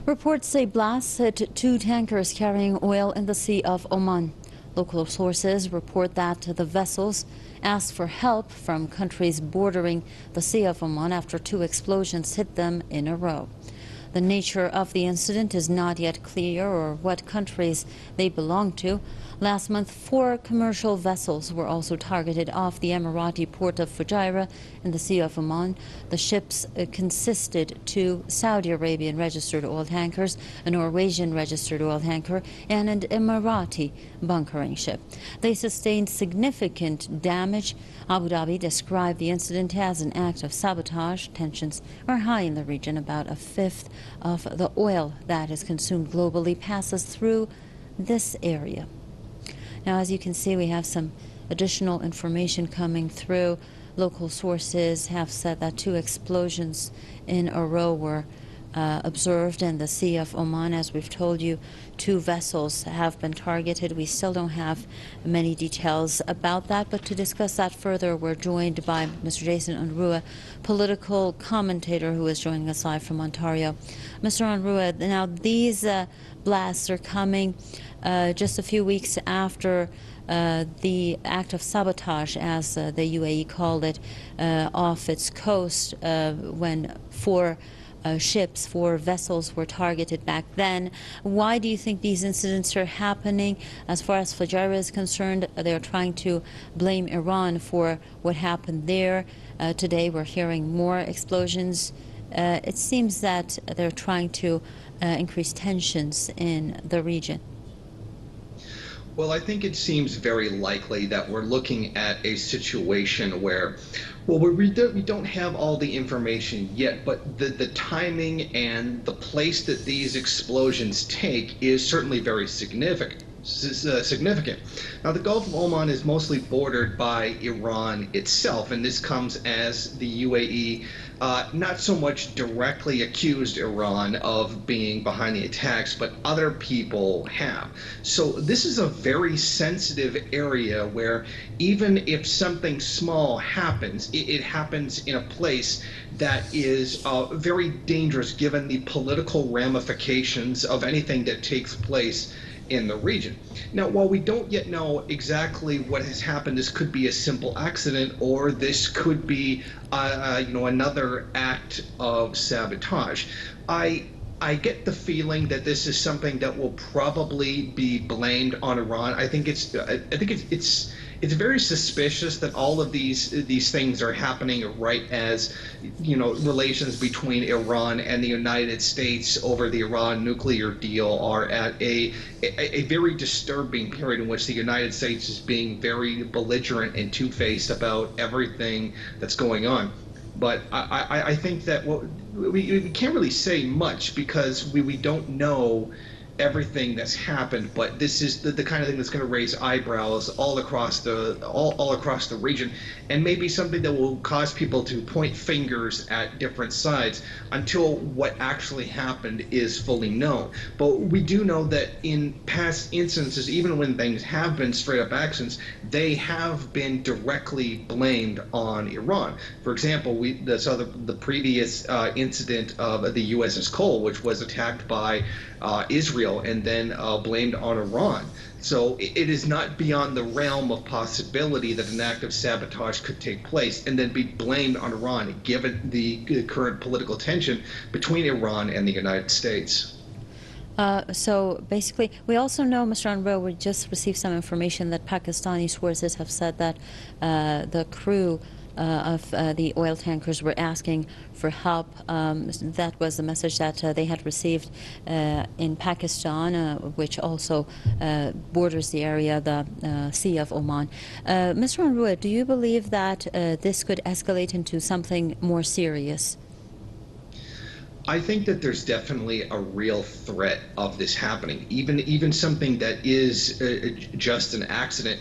Reports say blasts hit two tankers carrying oil in the Sea of Oman. Local sources report that the vessels asked for help from countries bordering the Sea of Oman after two explosions hit them in a row. The nature of the incident is not yet clear or what countries they belong to. Last month, 4 commercial vessels were also targeted off the Emirati port of Fujairah in the Sea of Oman. The ships consisted 2 Saudi Arabian registered oil tankers, a Norwegian registered oil tanker, and an Emirati bunkering ship. They sustained significant damage. Abu Dhabi described the incident as an act of sabotage. Tensions are high in the region. About a fifth of the oil that is consumed globally passes through this area. Now, as you can see, we have some additional information coming through. Local sources have said that 2 explosions in a row were observed in the Sea of Oman. As we've told you, 2 vessels have been targeted. We still don't have many details about that, but to discuss that further, we're joined by Mr. Jason Unruhe, political commentator who is joining us live from Ontario. Mr. Unruhe, now these blasts are coming just a few weeks after the act of sabotage, as the UAE called it, off its coast when 4 ships, 4 vessels were targeted back then. Why do you think these incidents are happening? As far as Fujairah is concerned, they're trying to blame Iran for what happened there. Today we're hearing more explosions. It seems that they're trying to increase tensions in the region. Well, I think it seems very likely that we're looking at a situation where, well, we don't have all the information yet, but the timing and the place that these explosions take is certainly very significant. Now, the Gulf of Oman is mostly bordered by Iran itself, and this comes as the UAE not so much directly accused Iran of being behind the attacks, but other people have. So this is a very sensitive area where even if something small happens, it happens in a place that is very dangerous given the political ramifications of anything that takes place in the region. Now, while we don't yet know exactly what has happened, this could be a simple accident, or this could be, another act of sabotage. I get the feeling that this is something that will probably be blamed on Iran. I think it's very suspicious that all of these things are happening right as, relations between Iran and the United States over the Iran nuclear deal are at a very disturbing period in which the United States is being very belligerent and two-faced about everything that's going on. But I think that we can't really say much because we don't know everything that's happened, but this is the kind of thing that's going to raise eyebrows all across the region, and maybe something that will cause people to point fingers at different sides until what actually happened is fully known. But we do know that in past instances, even when things have been straight up accidents, they have been directly blamed on Iran. For example, we saw the previous incident of the USS Cole, which was attacked by Israel and then blamed on Iran. So it is not beyond the realm of possibility that an act of sabotage could take place and then be blamed on Iran, given the current political tension between Iran and the United States. So basically, we also know, Mr. Unruhe, we just received some information that Pakistani sources have said that the crew of the oil tankers were asking for help. That was the message that they had received in Pakistan, which also borders the area, the Sea of Oman. Mr. Unruhe, do you believe that this could escalate into something more serious? I think that there's definitely a real threat of this happening. Even something that is just an accident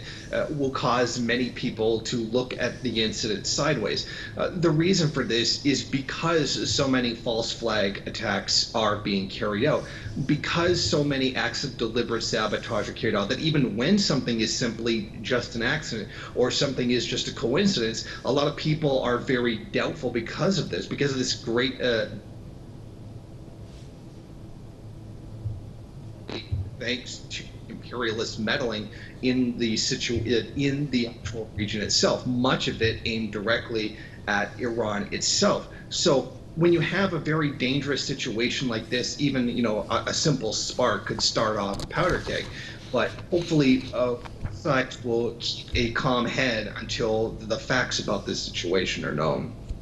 will cause many people to look at the incident sideways. The reason for this is because so many false flag attacks are being carried out, because so many acts of deliberate sabotage are carried out, that even when something is simply just an accident or something is just a coincidence, a lot of people are very doubtful because of this great thanks to imperialist meddling in the actual region itself, much of it aimed directly at Iran itself. So when you have a very dangerous situation like this, even a simple spark could start off a powder keg. But hopefully, sides will keep a calm head until the facts about this situation are known.